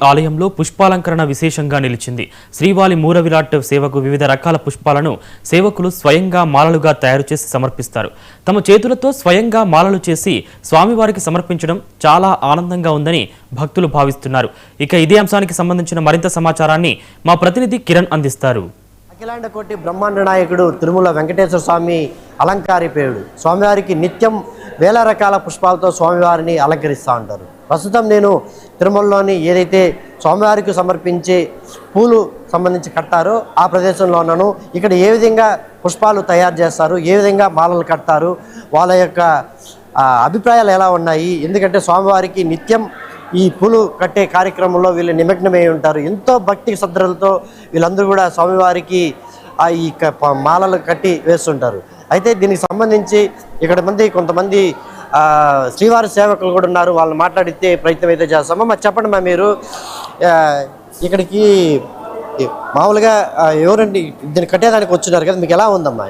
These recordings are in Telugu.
ఆలయంలో పుష్పాలంకరణ విశేషంగా నిలిచింది. శ్రీవాలి మూరవిరాట్ సేవకు వివిధ రకాల పుష్పాలను సేవకులు స్వయంగా మాలలుగా తయారు చేసి సమర్పిస్తారు. తమ చేతులతో స్వయంగా మాలలు చేసి స్వామివారికి సమర్పించడం చాలా ఆనందంగా ఉందని భక్తులు భావిస్తున్నారు. ఇక ఇదే అంశానికి సంబంధించిన మరింత సమాచారాన్ని మా ప్రతినిధి కిరణ్ అందిస్తారు. అఖిలాండ కోటి బ్రహ్మాండ నాయకుడు తిరుమల వెంకటేశ్వర స్వామి అలంకారిపేయుడు. స్వామివారికి నిత్యం వేల రకాల పుష్పాలతో స్వామివారిని అలంకరిస్తూ ఉంటారు. ప్రస్తుతం నేను తిరుమలలోని ఏదైతే స్వామివారికి సమర్పించే పూలు సంబంధించి కట్టారో ఆ ప్రదేశంలో ఉన్నాను. ఇక్కడ ఏ విధంగా పుష్పాలు తయారు చేస్తారు, ఏ విధంగా మాలలు కట్టారు, వాళ్ళ యొక్క అభిప్రాయాలు ఎలా ఉన్నాయి, ఎందుకంటే స్వామివారికి నిత్యం ఈ పూలు కట్టే కార్యక్రమంలో వీళ్ళు నిమగ్నమై ఉంటారు. ఎంతో భక్తి శ్రద్ధలతో వీళ్ళందరూ కూడా స్వామివారికి ఈ మాలలు కట్టి వేస్తుంటారు. అయితే దీనికి సంబంధించి ఇక్కడ కొంతమంది శ్రీవారి సేవకులు కూడా ఉన్నారు. వాళ్ళని మాట్లాడితే ప్రయత్నం అయితే చేస్తామో. మరి చెప్పండి మా, మీరు ఇక్కడికి మామూలుగా ఎవరండి దీన్ని కట్టేదానికి వచ్చినారు కదా, మీకు ఎలా ఉందమ్మా?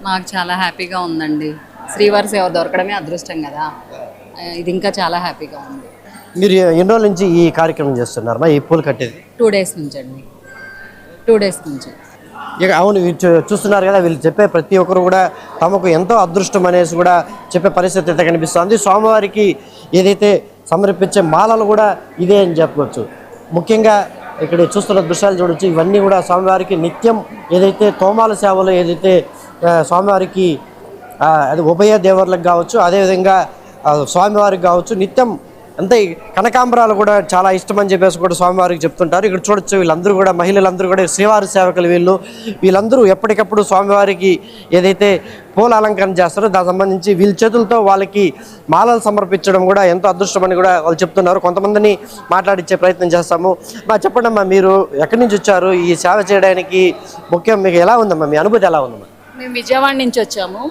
మాకు చాలా హ్యాపీగా ఉందండి. శ్రీవారి సేవ దొరకడమే అదృష్టం కదా, ఇది ఇంకా చాలా హ్యాపీగా ఉంది. మీరు ఎన్ని రోజుల నుంచి ఈ కార్యక్రమం చేస్తున్నారమ్మా, ఈ పూలు కట్టేది? 2 days నుంచి అండి, 2 days నుంచి. ఇక అవును, చూస్తున్నారు కదా, వీళ్ళు చెప్పే ప్రతి ఒక్కరు కూడా తమకు ఎంతో అదృష్టం అనేసి కూడా చెప్పే పరిస్థితి అయితే కనిపిస్తుంది. స్వామివారికి ఏదైతే సమర్పించే మాలలు కూడా ఇదే అని చెప్పవచ్చు. ముఖ్యంగా ఇక్కడ చూస్తున్న దృశ్యాలు చూడవచ్చు, ఇవన్నీ కూడా స్వామివారికి నిత్యం ఏదైతే తోమాల సేవలు ఏదైతే స్వామివారికి అది ఉభయ దేవర్లకు కావచ్చు, అదేవిధంగా స్వామివారికి కావచ్చు, నిత్యం అంతే కనకాంబరాలు కూడా చాలా ఇష్టం అని చెప్పేసి కూడా స్వామివారికి చెప్తుంటారు. ఇక్కడ చూడొచ్చు, వీళ్ళందరూ కూడా మహిళలందరూ కూడా శ్రీవారి సేవకులు వీళ్ళందరూ ఎప్పటికప్పుడు స్వామివారికి ఏదైతే పూల అలంకరణ చేస్తారో దానికి సంబంధించి వీళ్ళ చేతులతో వాళ్ళకి మాలలు సమర్పించడం కూడా ఎంతో అదృష్టం అని కూడా వాళ్ళు చెప్తున్నారు. కొంతమందిని మాట్లాడించే ప్రయత్నం చేస్తాము. చెప్పండి అమ్మా, మీరు ఎక్కడి నుంచి వచ్చారు ఈ సేవ చేయడానికి? ముఖ్యం మీకు ఎలా ఉందమ్మా, మీ అనుభూతి ఎలా ఉందమ్మా? మేము విజయవాడ నుంచి వచ్చాము.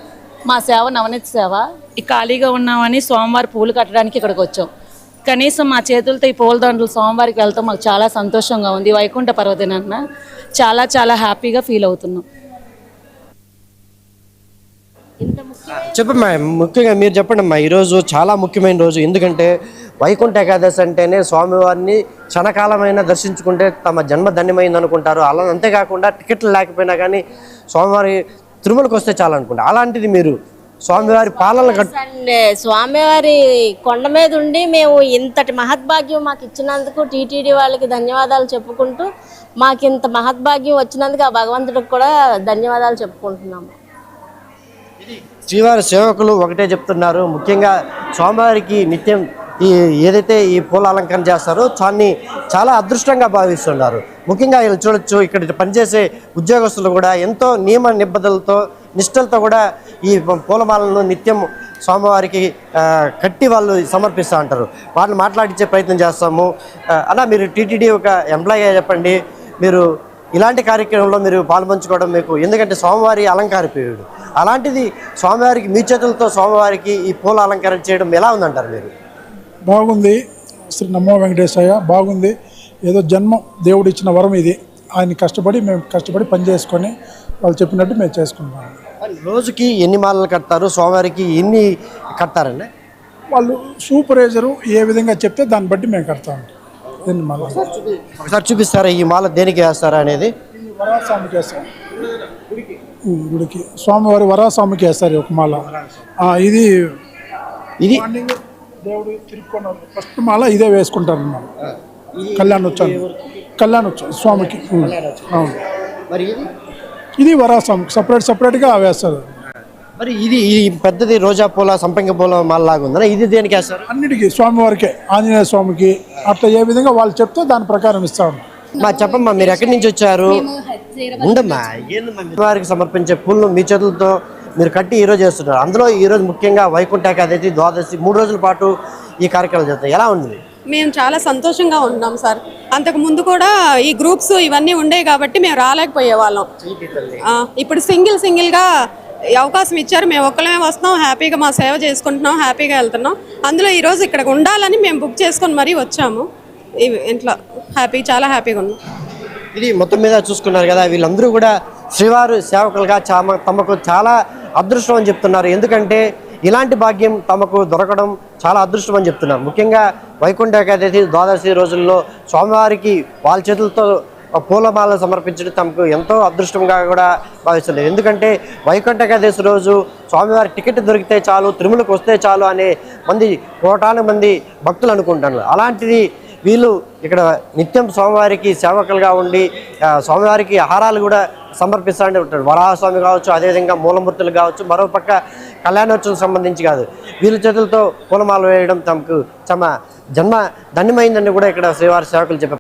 మా సేవ నవనీత సేవ. ఈ ఖాళీగా ఉన్నామని స్వామివారి పూలు కట్టడానికి ఇక్కడికి వచ్చాం. కనీసం మా చేతులతో ఈ పూలదండలు స్వామివారికి వెళ్తాం, మాకు చాలా సంతోషంగా ఉంది. వైకుంఠ పర్వదినాన్న చాలా చాలా హ్యాపీగా ఫీల్ అవుతున్నాం. చెప్పమ్మా, ముఖ్యంగా మీరు చెప్పండి అమ్మా, ఈరోజు చాలా ముఖ్యమైన రోజు. ఎందుకంటే వైకుంఠ ఏకాదశి అంటేనే స్వామివారిని క్షణకాలమైనా దర్శించుకుంటే తమ జన్మ ధన్యమైంది అనుకుంటారు. అలా అంతేకాకుండా టికెట్లు లేకపోయినా కానీ స్వామివారి తిరుమలకు వస్తే చాలా అనుకుంటారు. అలాంటిది మీరు స్వామివారి పాలన స్వామివారి కొండ మీద ఉండి మేము ఇంతటి మహద్భాగ్యం మాకు ఇచ్చినందుకు టీటీడీ వాళ్ళకి ధన్యవాదాలు చెప్పుకుంటూ, మాకు ఇంత మహద్భాగ్యం వచ్చినందుకు ఆ భగవంతుడికి కూడా ధన్యవాదాలు చెప్పుకుంటున్నాము. శ్రీవారి సేవకులు ఒకటే చెప్తున్నారు, ముఖ్యంగా స్వామివారికి నిత్యం ఏదైతే ఈ పూల అలంకరణ చేస్తారో దాన్ని చాలా అదృష్టంగా భావిస్తున్నారు. ముఖ్యంగా వీళ్ళు చూడొచ్చు, ఇక్కడ పనిచేసే ఉద్యోగస్తులు కూడా ఎంతో నియమ నిబంధనలతో నిష్టలతో కూడా ఈ పూలమాలను నిత్యం స్వామివారికి కట్టి వాళ్ళు సమర్పిస్తూ ఉంటారు. వాళ్ళని మాట్లాడించే ప్రయత్నం చేస్తాము. అలా మీరు టీటీడీ ఒక ఎంప్లాయీగా చెప్పండి, మీరు ఇలాంటి కార్యక్రమంలో మీరు పాల్పంచుకోవడం మీకు, ఎందుకంటే స్వామివారి అలంకారిపోయాడు, అలాంటిది స్వామివారికి మీ చేతులతో స్వామివారికి ఈ పూల అలంకరణ చేయడం ఎలా ఉందంటారు మీరు? బాగుంది. శ్రీ నమో వెంకటేశయ్య, బాగుంది. ఏదో జన్మం దేవుడు ఇచ్చిన వరం ఇది. ఆయన మేము కష్టపడి పని చేసుకొని వాళ్ళు చెప్పినట్టు మేము చేసుకుంటాం. రోజుకి ఎన్ని మాలలు కడతారు, స్వామివారికి ఎన్ని కడతారండి? వాళ్ళు సూపర్వైజరు ఏ విధంగా చెప్తే దాన్ని బట్టి మేము కడతాం. ఎన్ని మాల ఒకసారి చూపిస్తారా ఈ మాల దేనికి వేస్తారా అనేది? వరాస్వామికి వేస్తాం, గుడికి స్వామివారి వరాస్వామికి వేస్తారు ఒక మాల. ఇది మార్నింగ్ దేవుడు తిరుక్కొని ఫస్ట్ మాల ఇదే వేసుకుంటారు అన్నమాట. కళ్యాణోత్సవం స్వామికి. అవును, ఇది వరాస్వామికి సపరేట్గా వేస్తారు. మరి ఇది పెద్దది రోజా పూల సంపంగి పూల మాల లాగా ఉందా? ఇది దేనికి వేస్తారు? అన్నిటికీ స్వామివారికి, ఆంజనేయ స్వామికి అట్లా ఏ విధంగా వాళ్ళు చెప్తే దాని ప్రకారం ఇస్తాం. చెప్పమ్మా, మీరు ఎక్కడి నుంచి వచ్చారు? ఉండమ్మా, వారికి సమర్పించే పూలను మీ చేతులతో మీరు కట్టి ఈరోజు చేస్తున్నారు. అందులో ఈరోజు ముఖ్యంగా వైకుంఠ ఏకాదశి, ద్వాదశి 3 రోజుల పాటు ఈ కార్యక్రమాలు చేస్తాయి. ఎలా ఉంది? మేము చాలా సంతోషంగా ఉన్నాం సార్. అంతకు ముందు కూడా ఈ గ్రూప్స్ ఇవన్నీ ఉండేవి కాబట్టి మేము రాలేకపోయే వాళ్ళం. ఇప్పుడు సింగిల్గా అవకాశం ఇచ్చారు, మేము ఒక్కలమే వస్తున్నాం, హ్యాపీగా మా సేవ చేసుకుంటున్నాం, హ్యాపీగా వెళ్తున్నాం. అందులో ఈరోజు ఇక్కడ ఉండాలని మేము బుక్ చేసుకొని మరీ వచ్చాము. ఇంట్లో చాలా హ్యాపీగా ఉన్నాం. ఇది మొత్తం మీద చూసుకున్నారు కదా, వీళ్ళందరూ కూడా శ్రీవారి సేవకులుగా తమకు చాలా అదృష్టం అని చెప్తున్నారు. ఎందుకంటే ఇలాంటి భాగ్యం తమకు దొరకడం చాలా అదృష్టం అని చెప్తున్నారు. ముఖ్యంగా వైకుంఠ ఏకాదశి ద్వాదశి రోజుల్లో స్వామివారికి వాళ్ళ చేతులతో పూలమాల సమర్పించడం తమకు ఎంతో అదృష్టంగా కూడా భావిస్తున్నారు. ఎందుకంటే వైకుంఠ ఏకాదశి రోజు స్వామివారి టికెట్ దొరికితే చాలు, తిరుమలకు వస్తే చాలు అనే కోటాను మంది భక్తులు అనుకుంటున్నారు. అలాంటిది వీళ్ళు ఇక్కడ నిత్యం స్వామివారికి సేవకులుగా ఉండి స్వామివారికి ఆహారాలు కూడా సమర్పిస్తూ ఉంటారు. వరాహస్వామి కావచ్చు, అదేవిధంగా మూలమూర్తులు కావచ్చు, మరోపక్క కళ్యాణోత్సవం సంబంధించి కాదు, వీళ్ళ చేతులతో పూలమాల వేయడం తమకు తమ జన్మ ధన్యమైందని కూడా ఇక్కడ శ్రీవారి సేవకులు చెప్పారు.